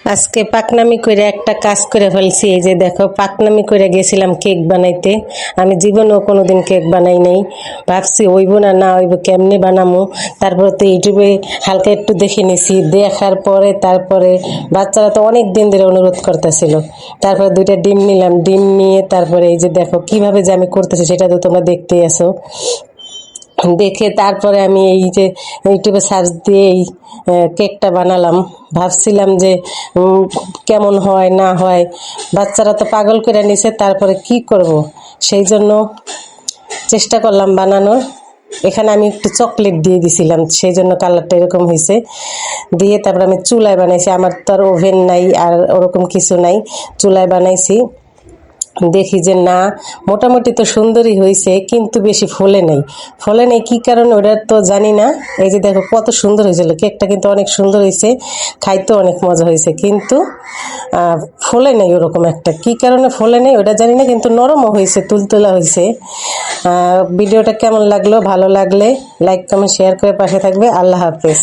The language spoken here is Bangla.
আজকে পাকনামি করে একটা কাজ করে ফেলছি। এই যে দেখো, পাকনামি করে গেছিলাম কেক বানাইতে। আমি জীবনেও কোনোদিন কেক বানাই নাই। ভাবছি হইব না না হইব, কেমনে বানামো। তারপরে তো ইউটিউবে হালকা একটু দেখে নিছি, দেখার পরে তারপরে বাচ্চারা তো অনেক দিন ধরে অনুরোধ করতেছিল। তারপরে 2টা ডিম নিলাম, ডিম নিয়ে তারপরে এই যে দেখো কিভাবে যে আমি করতেছি সেটা তো তোমরা দেখতেই আছো। দেখে তারপরে আমি এই যে ইউটিউবে সার্চ দিয়ে এই কেকটা বানালাম। ভাবছিলাম যে কেমন হয় না হয়, বাচ্চারা তো পাগল করে নিছে, তারপরে কি করব, সেই জন্য চেষ্টা করলাম বানানোর। এখানে আমি একটু চকলেট দিয়ে দিছিলাম, সেই জন্য কালারটা এরকম হয়েছে। দিয়ে তারপর আমি চুলায় বানাইছি, আমার তো আর ওভেন নাই আর ওরকম কিছু নাই, চুলায় বানাইছি। দেখি যে না, মোটামুটি তো সুন্দরই হয়েছে, কিন্তু বেশি ফলে নেই কি কারণে ওটা তো জানি না। এই যে দেখো কত সুন্দর হয়েছিল কেকটা, কিন্তু অনেক সুন্দর হয়েছে, খাইতে অনেক মজা হয়েছে, কিন্তু ফলে নেই ওরকম একটা, কি কারণে ফলে নেই ওটা জানি না, কিন্তু নরমও হয়েছে, তুলতুলা হয়েছে। ভিডিওটা কেমন লাগলো, ভালো লাগলে লাইক কমেন্ট শেয়ার করে পাশে থাকবে। আল্লাহ হাফেজ।